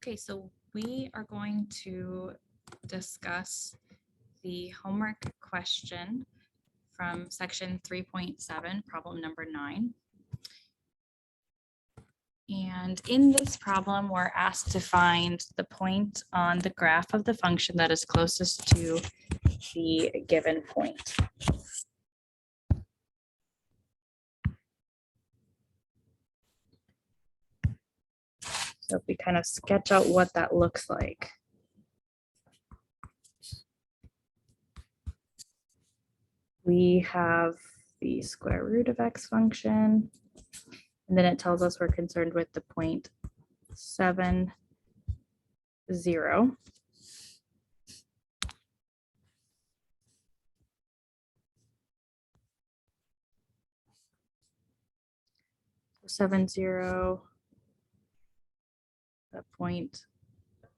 Okay, so we are going to discuss the homework question from section 3.7, problem number 9. And in this problem, we're asked to find the point on the graph of the function that is closest to the given point. So if we kind of sketch out what that looks like. We have the square root of x function, and then it tells us we're concerned with the point 7, 0. So 7, 0, that point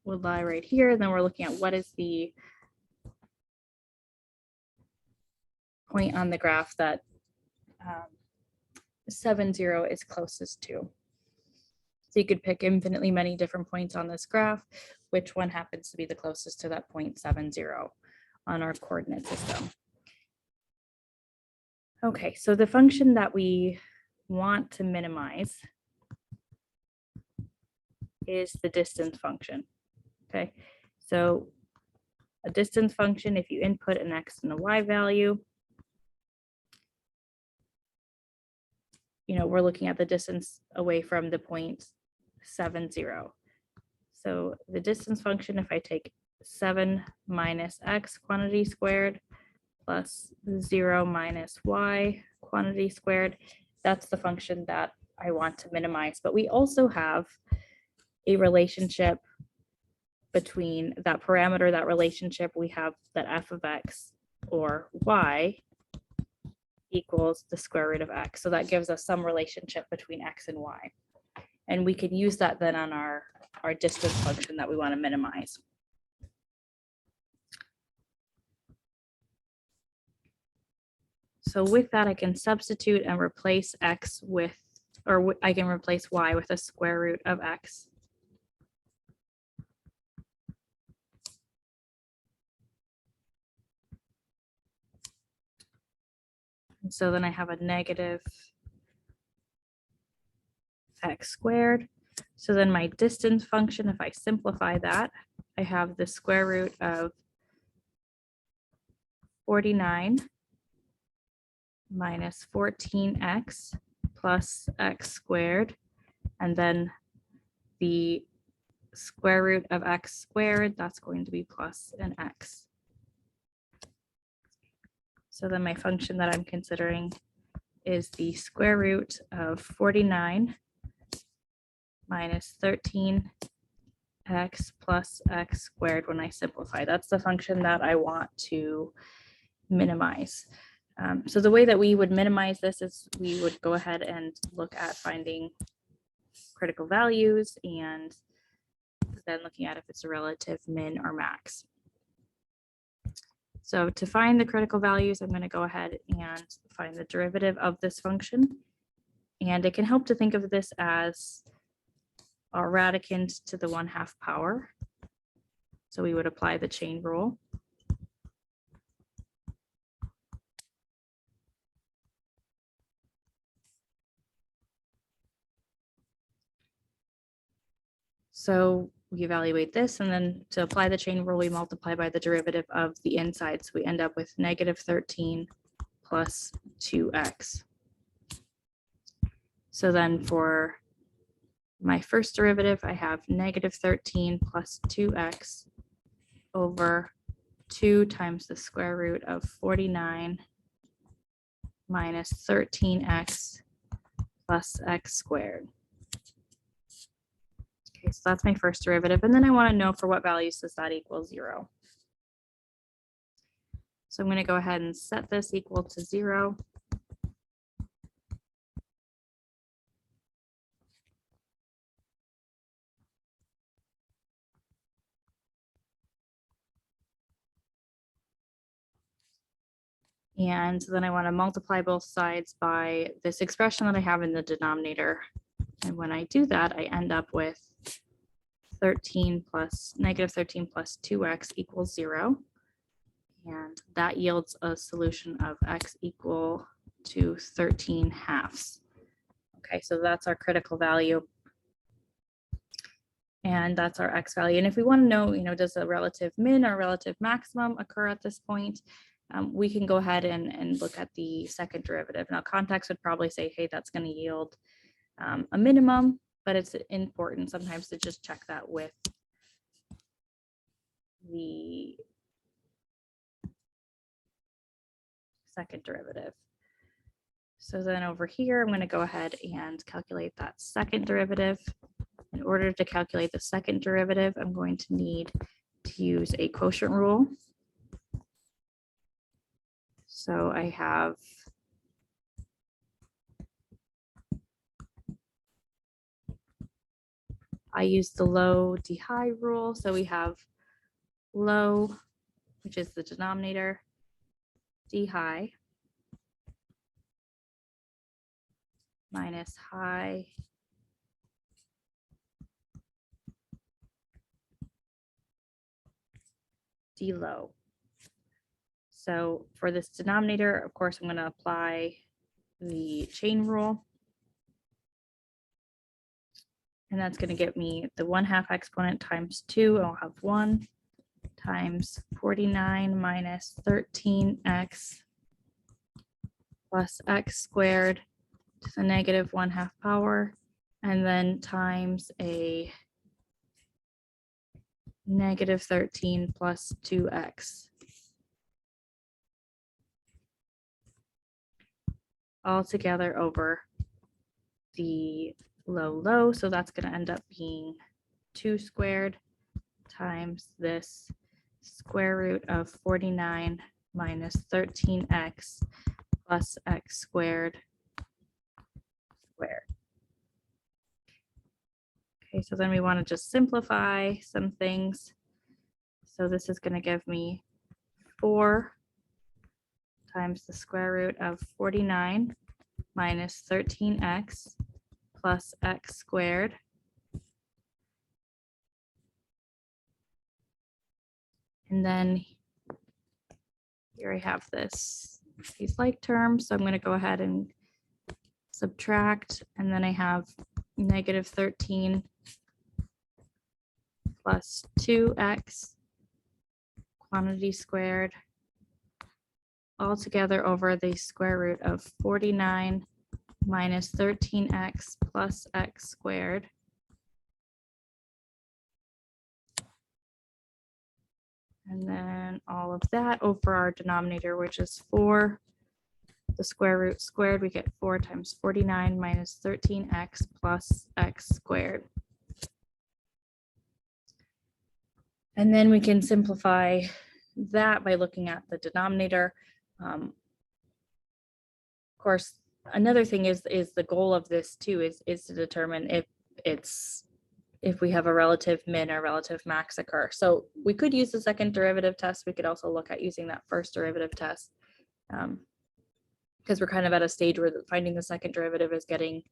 would lie right here. Then we're looking at what is the point on the graph that 7, 0 is closest to. So you could pick infinitely many different points on this graph. Which one happens to be the closest to that point 7, 0 on our coordinate system? Okay, so the function that we want to minimize is the distance function. Okay, so a distance function, if you input an x and a y value, we're looking at the distance away from the point 7, 0. So the distance function, if I take 7 minus x quantity squared plus 0 minus y quantity squared, that's the function that I want to minimize. But we also have a relationship between that parameter, that relationship. We have that f of x or y equals the square root of x. So that gives us some relationship between x and y. And we can use that then on our distance function that we want to minimize. So with that, I can substitute and replace x with, or I can replace y with a square root of x. And so then I have a negative x squared. So then my distance function, if I simplify that, I have the square root of 49 minus 14x plus x squared, and then the square root of x squared, that's going to be plus an x. So then my function that I'm considering is the square root of 49 minus 13x plus x squared when I simplify. That's the function that I want to minimize. So the way that we would minimize this is we would go ahead and look at finding critical values and then looking at if it's a relative min or max. So to find the critical values, I'm going to go ahead and find the derivative of this function. And it can help to think of this as a radicand to the 1/2 power. So we would apply the chain rule. So we evaluate this, and then to apply the chain rule, we multiply by the derivative of the inside. So we end up with negative 13 plus 2x. So then for my first derivative, I have negative 13 plus 2x over 2 times the square root of 49 minus 13x plus x squared. Okay, so that's my first derivative. And then I want to know for what values does that equal 0. So I'm going to go ahead and set this equal to 0. And then I want to multiply both sides by this expression that I have in the denominator. And when I do that, I end up with 13 plus negative 13 plus 2x equals 0. And that yields a solution of x equal to 13 halves. Okay, so that's our critical value. And that's our x value. And if we want to know, does a relative min or relative maximum occur at this point, we can go ahead and look at the second derivative. Now, context would probably say, hey, that's going to yield a minimum, but it's important sometimes to just check that with the second derivative. So then over here, I'm going to go ahead and calculate that second derivative. In order to calculate the second derivative, I'm going to need to use a quotient rule. So I use the low d high rule. So we have low, which is the denominator, d high minus high d low. So for this denominator, of course, I'm going to apply the chain rule. And that's going to give me the 1/2 exponent times 2. I'll have 1 times 49 minus 13x plus x squared to the negative 1/2 power, and then times a negative 13 plus 2x. All together over the low, so that's going to end up being 2 squared times this square root of 49 minus 13x plus x squared. Okay, so then we want to just simplify some things. So this is going to give me 4 times the square root of 49 minus 13x plus x squared. And then here I have these like terms. So I'm going to go ahead and subtract, and then I have negative 13 plus 2x quantity squared all together over the square root of 49 minus 13x plus x squared. And then all of that over our denominator, which is 4. The square root squared, we get 4 times 49 minus 13x plus x squared. And then we can simplify that by looking at the denominator. Of course, another thing is the goal of this too is to determine if we have a relative min or relative max occur. So we could use the second derivative test. We could also look at using that first derivative test, because we're kind of at a stage where finding the second derivative is getting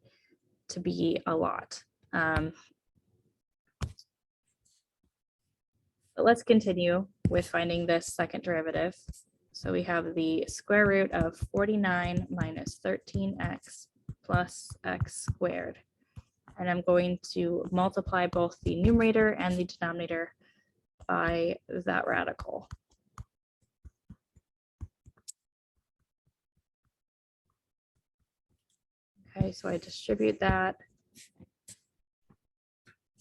to be a lot. But let's continue with finding this second derivative. So we have the square root of 49 minus 13x plus x squared. And I'm going to multiply both the numerator and the denominator by that radical. Okay, so I distribute that.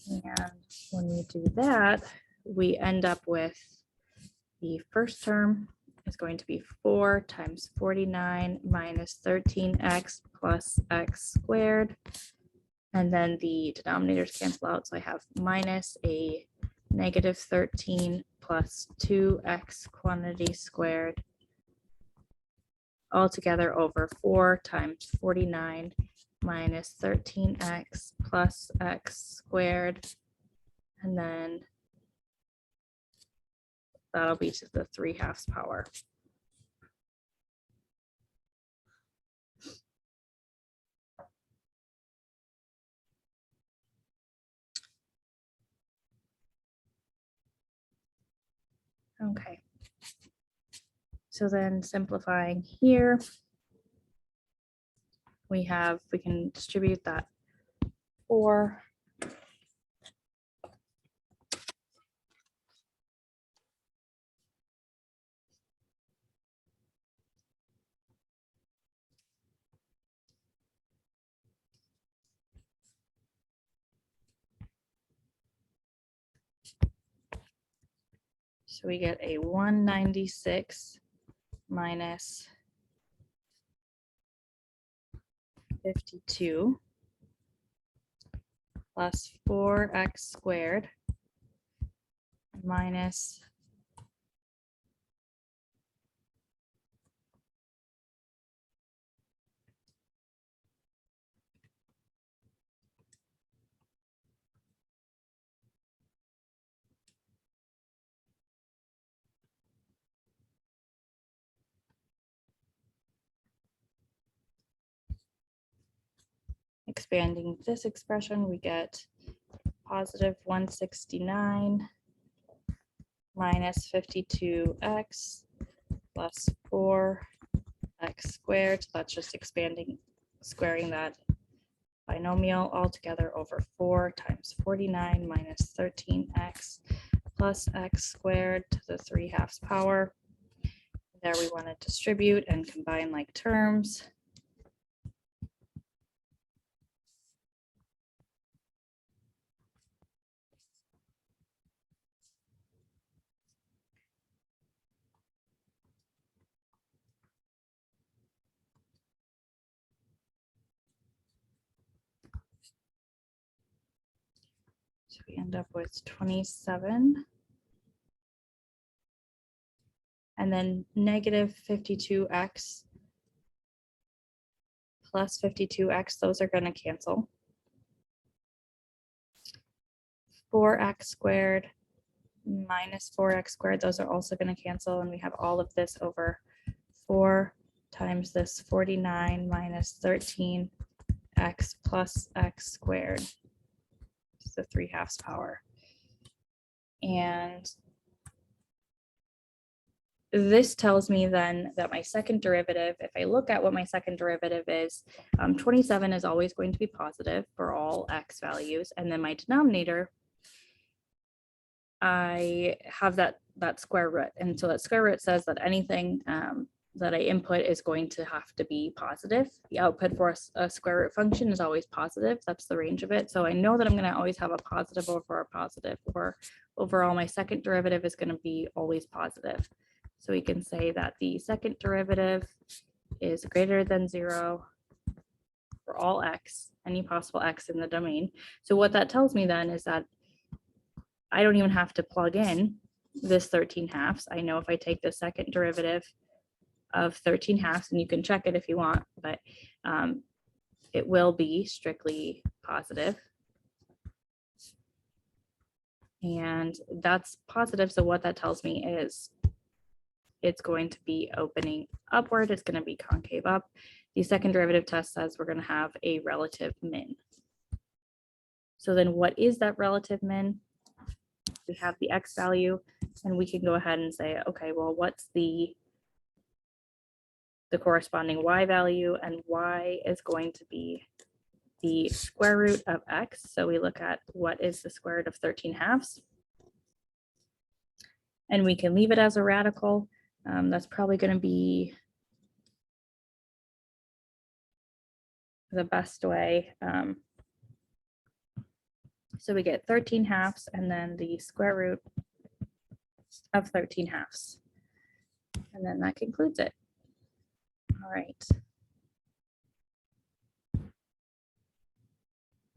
And when we do that, we end up with the first term is going to be 4 times 49 minus 13x plus x squared. And then the denominators cancel out. So I have minus a negative 13 plus 2x quantity squared all together over 4 times 49 minus 13x plus x squared. And then that'll be to the 3/2 power. Okay. So then simplifying here, we can distribute that 4. So we get a 196 minus 52 plus 4x squared minus expanding this expression, we get positive 169 minus 52x plus 4x squared. So that's just squaring that binomial altogether over 4 times 49 minus 13x plus x squared to the 3/2 power. There we want to distribute and combine like terms. So we end up with 27. And then negative 52x plus 52x, those are going to cancel. 4x squared minus 4x squared, those are also going to cancel. And we have all of this over 4 times this 49 minus 13x plus x squared to the 3/2 power. And this tells me then that my second derivative, if I look at what my second derivative is, 27 is always going to be positive for all x values. And then my denominator, I have that square root. And so that square root says that anything that I input is going to have to be positive. The output for a square root function is always positive. That's the range of it. So I know that I'm going to always have a positive over a positive, or overall my second derivative is going to be always positive. So we can say that the second derivative is greater than 0 for all x, any possible x in the domain. So what that tells me then is that I don't even have to plug in this 13/2. I know if I take the second derivative of 13/2, and you can check it if you want, but it will be strictly positive. And that's positive. So what that tells me is it's going to be opening upward. It's going to be concave up. The second derivative test says we're going to have a relative min. So then what is that relative min? We have the x value, and we can go ahead and say, okay, well, what's the corresponding y value, and y is going to be the square root of x. So we look at what is the square root of 13/2, and we can leave it as a radical. That's probably going to be the best way. So we get 13/2 and then the square root of 13/2. And then that concludes it. All right.